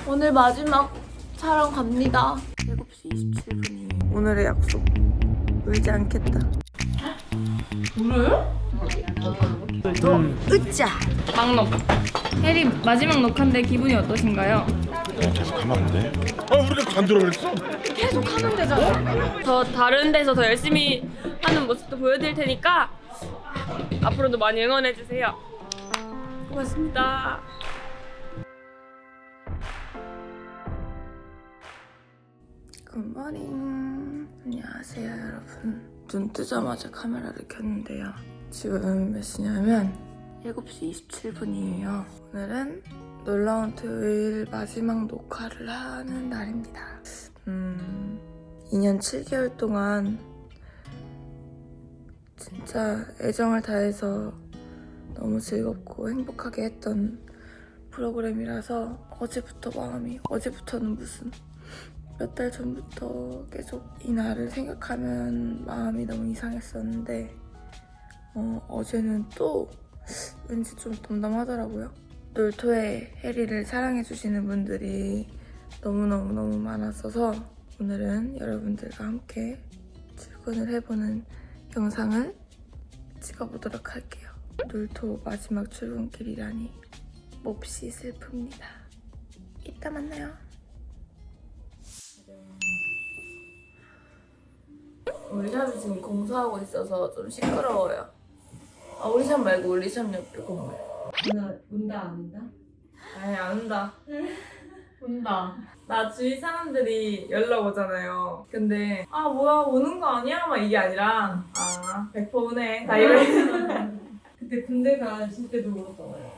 오늘 마지막 촬영 갑니다. 7시 27분이에요. 오늘의 약속. 울지 않겠다. 그래? 으짜! 막녹. 해리 마지막 녹화인데 기분이 어떠신가요? 계속 하면 안 돼? 우리가 관두라 그랬어? 계속 하면 되잖아. 더 다른 데서 더 열심히 하는 모습도 보여드릴 테니까 앞으로도 많이 응원해주세요. 고맙습니다. 굿모닝. 안녕하세요 여러분. 눈 뜨자마자 카메라를 켰는데요. 지금 몇 시냐면 7시 27분이에요. 오늘은 놀라운 토요일 마지막 녹화를 하는 날입니다. 2년 7개월 동안 진짜 애정을 다해서 너무 즐겁고 행복하게 했던 프로그램이라서 어제부터는 무슨 몇 달 전부터 계속 이 날을 생각하면 마음이 너무 이상했었는데 어제는 또 왠지 좀 덤덤하더라고요. 놀토의 해리를 사랑해주시는 분들이 너무너무 많았어서 오늘은 여러분들과 함께 출근을 해보는 영상을 찍어보도록 할게요. 놀토 마지막 출근길이라니 몹시 슬픕니다. 이따 만나요. 우리 샵이 지금 공사하고 있어서 좀 시끄러워요. 우리 샵 말고 우리 샵 옆에 건물. 운다 안 운다? 아니 안 온다. 운다. 나 주위 사람들이 연락 오잖아요. 근데 뭐야 오는 거 아니야? 막 이게 아니라 100% 오네. 다 이래. 그때 군대 가실 때도 울었잖아요.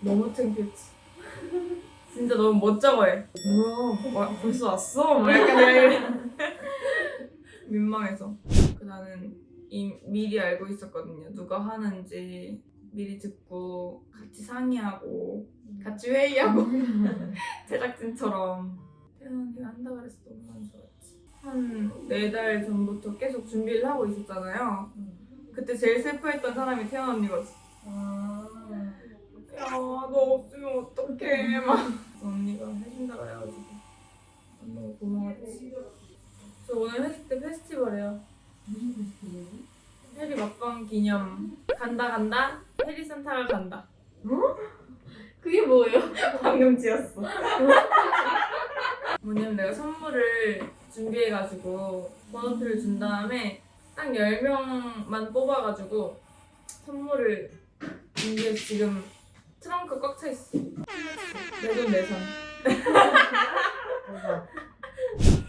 너무 창피했지. 진짜 너무 멋쩍어해. 뭐야 벌써 왔어? 막 약간 이래. 민망해서. 나는 미리 알고 있었거든요. 누가 하는지 미리 듣고 같이 상의하고 같이 회의하고 제작진처럼. 태연이가 한다 그래서 너무 좋았지. 한 4달 전부터 계속 준비를 하고 있었잖아요. 그때 제일 슬퍼했던 사람이 태연 언니거든. 야, 너 없으면 어떡해 막. 언니가 해준다 그래가지고 너무 고마웠지. 저 오늘 회식 때 페스티벌이에요. 무슨 페스티벌이야? 해리 막방 기념. 간다 해리 산타가 간다. 그게 뭐예요? 방금 지었어. 뭐냐면 내가 선물을 준비해가지고 번호표를 준 다음에 딱 10명만 뽑아가지고 선물을 준비해서 지금 트렁크 꽉 차 있어. 내 돈 내산.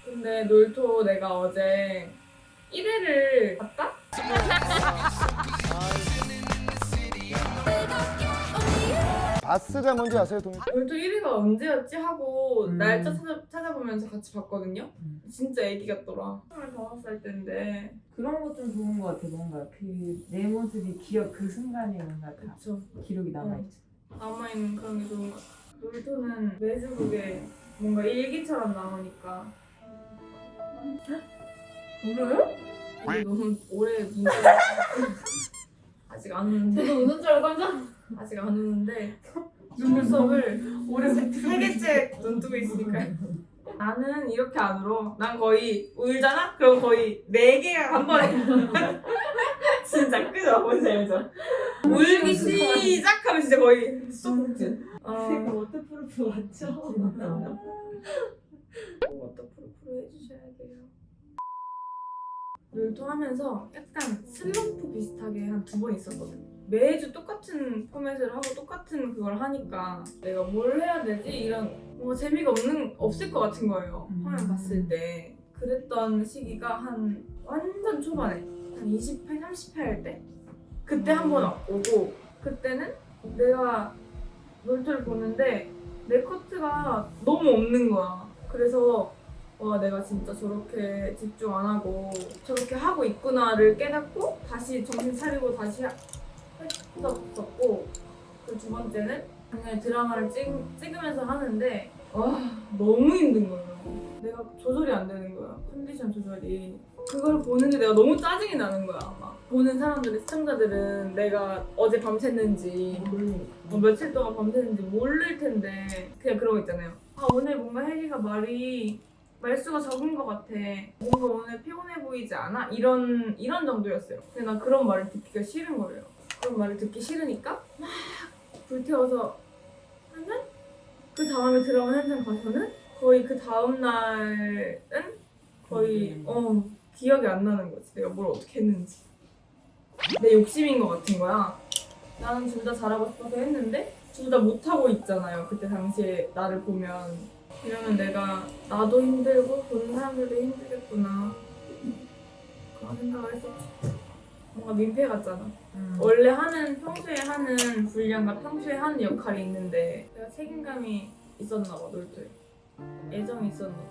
근데 놀토 내가 어제 1회를 봤다? 바스가 뭔지 아세요, 동희? 놀토 1회가 언제였지? 하고 날짜 찾아보면서 같이 봤거든요? 진짜 애기 같더라. 25살 때인데. 그런 거 좀 좋은 거 같아. 뭔가 그 내 모습이 그 순간에 뭔가 다 그쵸. 기록이 남아있죠. 남아있는 그런 게 좋은 것 같아. 놀토는 매주 그게 뭔가 일기처럼 나오니까. 그래? 이게 너무 오래 문제가 아직 안 오는데. 저도 우는 줄 알고 깜짝 아직 안 오는데 눈썹을 올해 3개째 눈 뜨고 있으니까. 나는 이렇게 안 울어. 난 거의 울잖아? 그럼 거의 4개가 한 번에. 진짜 그죠? 뭔지 알죠? 울기 시작하면 진짜 거의 쏙진. 제가 워터프루프 맞죠? 워터프루프로 해주셔야 돼요. 놀토 하면서 약간 슬럼프 비슷하게 한 2번 있었거든. 매주 똑같은 포맷을 하고 똑같은 그걸 하니까 내가 뭘 해야 되지? 이런 뭔가 재미가 없을 것 같은 거예요. 화면 봤을 때. 그랬던 시기가 한 완전 초반에 한 28, 30회 할 때? 그때 한 번 오고, 그때는 내가 놀토를 보는데 내 커트가 너무 없는 거야. 그래서 와, 내가 진짜 저렇게 집중 안 하고 저렇게 하고 있구나를 깨닫고 다시 정신 차리고 다시 했었고, 그 2번째는 당연히 드라마를 찍으면서 하는데 와, 너무 힘든 거예요. 내가 조절이 안 되는 거야. 컨디션 조절이. 그걸 보는데 내가 너무 짜증이 나는 거야. 막 보는 사람들이, 시청자들은 내가 어제 밤샜는지 며칠 동안 밤샜는지 모를 텐데 그냥 그런 거 있잖아요. 아 오늘 뭔가 혜리가 말수가 적은 것 같아. 뭔가 오늘 피곤해 보이지 않아? 이런 정도였어요. 근데 난 그런 말을 듣기가 싫은 거예요. 그런 말을 듣기 싫으니까 막 불태워서 하면 그 다음에 드라마 현장 가서는 거의 그 다음 날은 거의 기억이 안 나는 거지. 내가 뭘 어떻게 했는지. 내 욕심인 것 같은 거야. 나는 둘 다 잘하고 싶어서 했는데 둘 다 못하고 있잖아요. 그때 당시에 나를 보면. 이러면 나도 힘들고 보는 사람들도 힘들겠구나 그런 생각을 했었지. 뭔가 민폐 같잖아. 원래 평소에 하는 분량과 평소에 하는 역할이 있는데 내가 책임감이 있었나 봐. 놀토에 애정이 있었나 봐.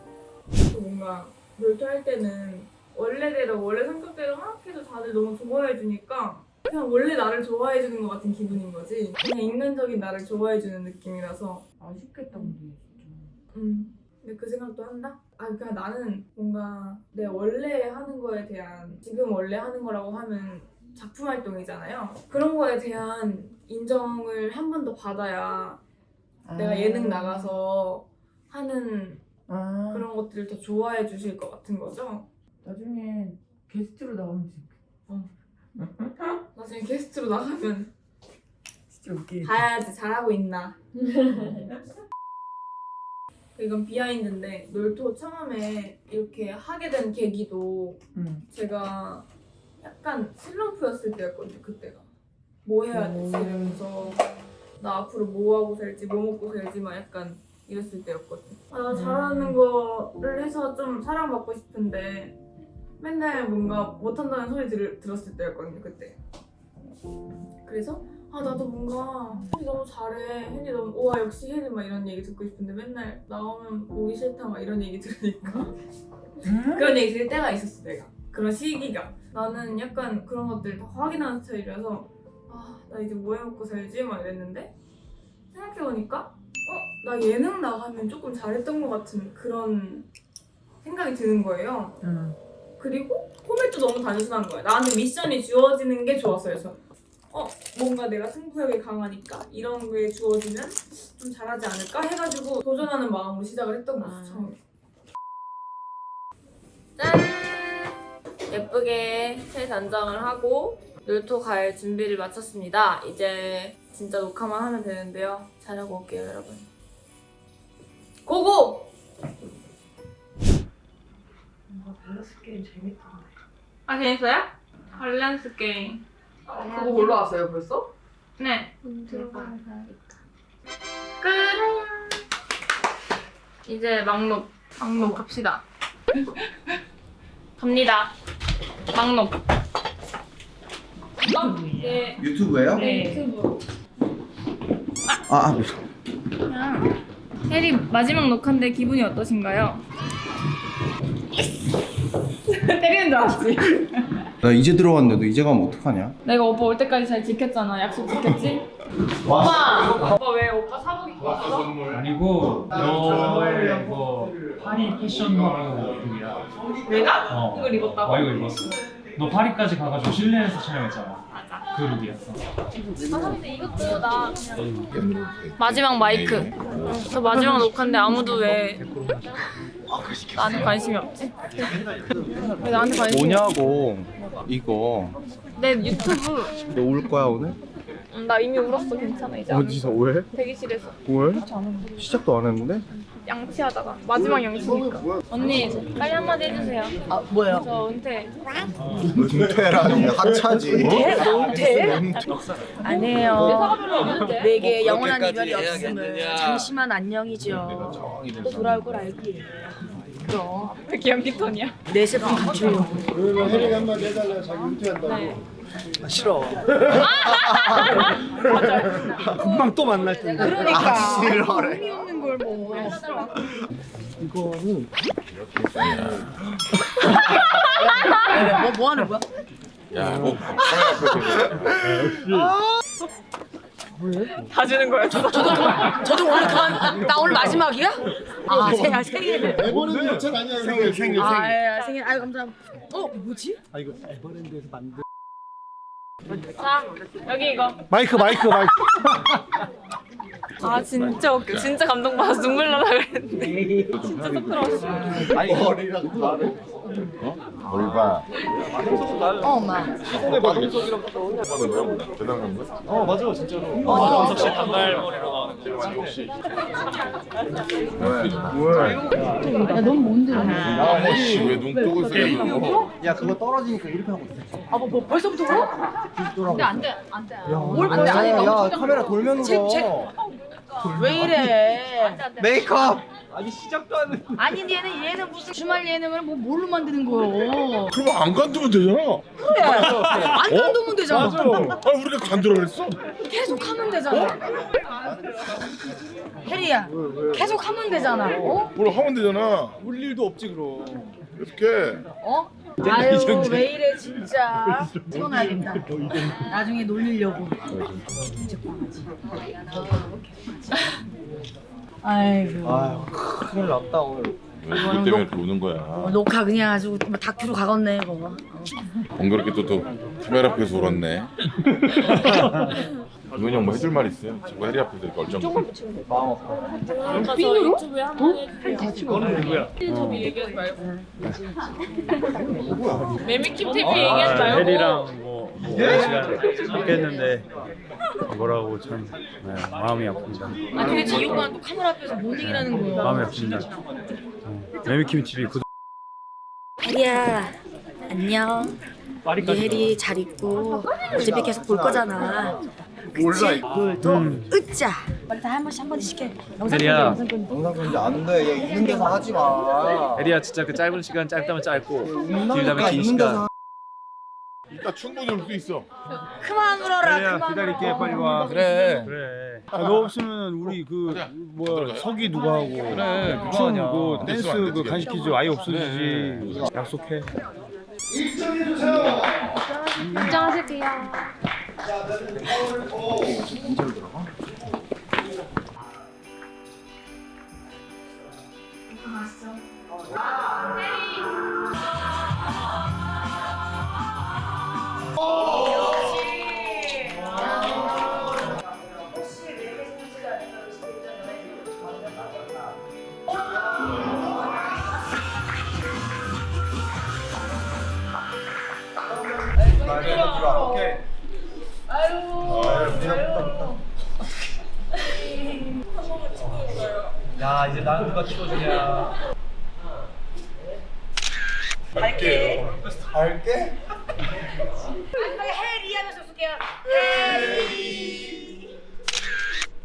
또 뭔가 놀토 할 때는 원래 성격대로 막 해도 다들 너무 좋아해주니까 그냥 원래 나를 좋아해주는 것 같은 기분인 거지. 그냥 인간적인 나를 좋아해주는 느낌이라서 아쉽겠다 근데. 근데 그 생각도 한다? 그러니까 나는 뭔가 내 원래 하는 거에 대한 지금 원래 하는 거라고 하면 작품 활동이잖아요. 그런 거에 대한 인정을 한 번 더 받아야 내가 예능 나가서 하는 그런 것들을 더 좋아해 주실 것 같은 거죠. 나중에 게스트로 나오면 진짜 나중에 게스트로 나가면 진짜 웃기겠다. 봐야지 잘하고 있나. 이건 비하인드인데 놀토 처음에 이렇게 하게 된 계기도 제가 약간 슬럼프였을 때였거든요. 그때가 뭐 해야 되지 이러면서 나 앞으로 뭐 하고 살지 뭐 먹고 살지 막 약간 이랬을 때였거든요. 나 잘하는 거를 해서 좀 사랑받고 싶은데 맨날 뭔가 못한다는 소리 들었을 때였거든요. 그때. 그래서 나도 뭔가 혜리 너무 잘해. 혜리 너무 우와 역시 혜리 막 이런 얘기 듣고 싶은데 맨날 나오면 보기 싫다 막 이런 얘기 들으니까 그런 얘기 들을 때가 있었어. 내가 그런 시기가 나는 약간 그런 것들 다 확인하는 스타일이라서 나 이제 뭐 해먹고 살지 막 이랬는데 생각해보니까 나 예능 나가면 조금 잘했던 것 같은 그런 생각이 드는 거예요. 그리고 코멘트 너무 단순한 거야. 나한테 미션이 주어지는 게 좋았어요. 저는 뭔가 내가 승부욕이 강하니까 이런 게 주어지면 좀 잘하지 않을까 해가지고 도전하는 마음으로 시작을 했던 거죠. 처음에. 짠! 예쁘게 새 단장을 하고 놀토 갈 준비를 마쳤습니다. 이제 진짜 녹화만 하면 되는데요. 잘하고 올게요, 여러분. 고고! 뭔가 밸런스 게임 재밌던데. 재밌어요? 밸런스 게임. 그거 올라왔어요 벌써? 네. 들어가면 가야겠다. 끝! 이제 막록 갑시다. 갑니다. 막록. 네. 유튜브예요? 네. 유튜브. 그냥 혜리 마지막 녹화인데 기분이 어떠신가요? 때리는 줄 알았지? 나 이제 들어왔는데도 이제 가면 어떡하냐? 내가 오빠 올 때까지 잘 지켰잖아. 약속 지켰지? 오빠 왜 오빠 사복 입고 왔어? 아니고 너의 이거 파리 패션룩이야. 내가? 이걸 입었다고? 이거 입었어. 너 파리까지 가가지고 실내에서 촬영했잖아. 맞아. 그 룩이었어. 근데 이것도 나 그냥 마지막 마이크. 저 마지막 녹화인데 아무도 왜 나한테 관심이 없지? 왜 나한테 관심이 뭐냐고 이거 내 유튜브. 너 울 거야 오늘? 나 이미 울었어. 괜찮아 이제. 어디서 왜? 대기실에서 왜? 시작도 안 했는데? 양치하다가 마지막 양치니까. 언니 빨리 한마디 해주세요. 뭐요? 저 은퇴. 은퇴라니 하차지. 아니에요. 별로 없는데? 내게 영원한 이별이 없음을 잠시만 안녕이죠. 또 돌아올 걸 알기에. 그럼 왜 기영기 톤이야? 내 세상 갖춰요. 그러면 혜리가 한마디 해달라 자기 은퇴한다고. 네. 싫어. 금방 또 만날 텐데. 그러니까. 싫어래. 의미 없는 걸 뭐. 이거는 뭐 하는 거야? 야, 뭐 다 주는 거였어. 저도 오늘 나 오늘 마지막이야? 생일. 에버랜드 협찬 아니야? 생일. 생일. 아유 감사합니다. 뭐지? 아 이거 에버랜드에서 만든 자, 여기 이거. 마이크. 아 진짜 웃겨. 진짜 감동받아서 눈물 나라 그랬는데. 진짜 쑥스러웠어. 머리랑 다르. 뭘 봐. 엄마. 대단한 거? 어 맞아 진짜로. 원석 씨 단발머리로 나오는 거. 혹시. 야 너무 뭔데? 아씨 왜 눈 뜨고 있어? 야 그거 떨어지니까 이렇게 하고 있어. 아뭐 벌써부터 그래? 근데 안돼 안돼. 뭘 야, 야 카메라 돌면으로. 왜 이래? 메이크업. 아니 시작도 안 해. 아니 얘는 무슨 주말 예능을 뭐 뭘로 만드는 거요? 그럼 안 간두면 되잖아. 그래. 안 간두면 되잖아. 아 우리가 간두라 그랬어? 계속 하면 되잖아. 혜리야, 계속 하면 되잖아. 어? 뭘 하면 되잖아. 울 일도 없지 그럼. 이렇게. 어? 아유 왜 이래 진짜. 찍어놔야겠다. 나중에 놀리려고. 진짜 꽝하지. 아이고. 아유 큰일 났다 오늘. 왜 이것 때문에 이렇게 우는 거야? 녹화 그냥 아주 뭐 다큐로 가겠네 그거. 번거롭게 또 카메라 앞에서 울었네. 이건 형 뭐 해줄 말 있어요? 자꾸 해리 앞에서 이렇게 얼쩡. 마음 아파. 저 유튜브에 한번 해주세요. 그거는 누구야? 저비 얘기하지 말고. 매미킴 TV 얘기하지 말고. 혜리랑 뭐 시간 함께했는데 뭐라고 참 마음이 아픕니다. 아 도대체 이 오빠는 또 카메라 앞에서 뭔 얘기라는 거야? 마음이 아픕니다. 매미킴 TV 구독. 혜리야 안녕. 우리 혜리 잘 있고 어차피 계속 볼 거잖아. 그치? 또 으짜. 빨리 다 한 번씩 한 번씩 해. 혜리야. 영상 편지 안 돼. 얘 있는 데서 하지 마. 혜리야 진짜 그 짧은 시간 짧다면 짧고 길다면 웃나니까 긴 있는 시간. 데서. 이따 충분히 올 수 있어. 그만 울어라. 혜리야 그만 기다릴게 울어. 빨리 와. 그래. 그래. 너 없으면 우리 그 뭐야 석이 누가 하고 그래, 누가 춤 하냐. 그 댄스 안 되지, 그 간식 퀴즈 아예 없어지지. 약속해. 입장하실게요. 오케이. 야 이제 나는 누가 찍어주냐. 갈게요. 갈게. 혜리 하면서 쓸게요. 혜리.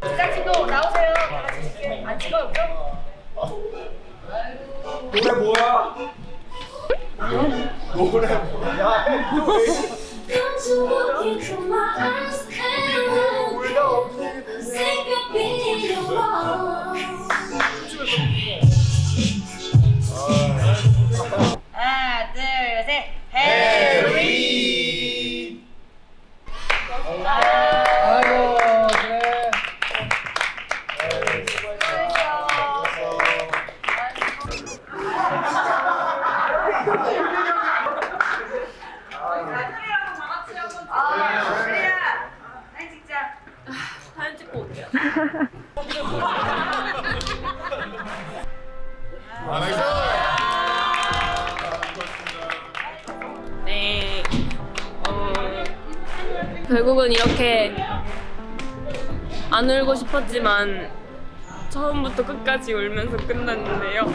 제작진도 나오세요. 다 같이 찍게. 안 찍어요, 노래 뭐야? 노래 뭐야? 야, 또 왜? 하나, 둘, 셋. 해리. 아이고 그래. 사진 찍고 올게요. 네. 결국은 이렇게 안 울고 싶었지만 처음부터 끝까지 울면서 끝났는데요.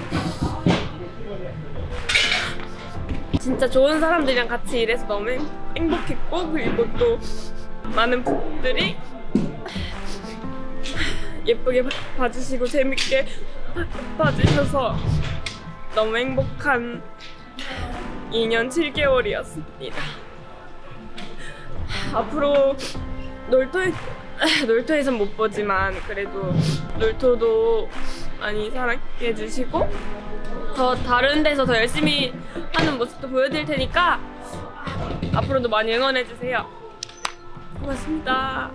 진짜 좋은 사람들이랑 같이 일해서 너무 행복했고, 그리고 또 많은 분들이 예쁘게 봐주시고 재밌게 봐주셔서 너무 행복한 2년 7개월이었습니다. 앞으로 놀토에선 못 보지만 그래도 놀토도 많이 사랑해 주시고 더 다른 데서 더 열심히 하는 모습도 보여드릴 테니까 앞으로도 많이 응원해 주세요. 고맙습니다.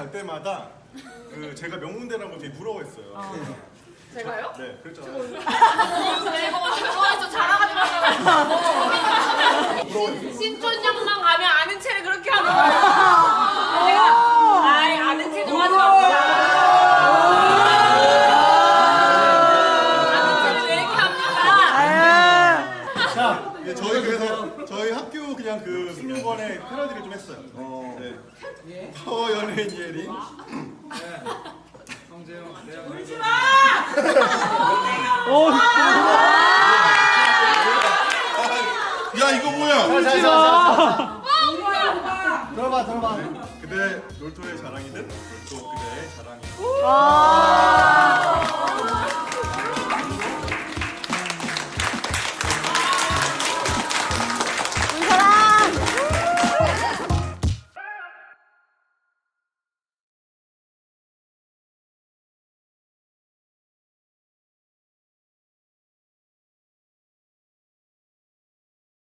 갈 때마다 그 제가 명문대라는 걸 되게 부러워했어요. 제가요? 네, 그랬잖아요. 부러워서 자랑하지 말라고. 신촌역만 가면 아는 체를 그렇게 하는 거예요. 내가 아이 아는 체 좀 하지 맙시다. 아는 체를 왜 이렇게 합니까? 네, 저희 그래서 저희 학교 그냥 그 슬로건에 패러디를 좀 했어요. 네. 파워 연예인 예리. 야 이거 뭐야? 들어봐. 그대 놀토의 자랑이든 놀토 그대의 자랑이.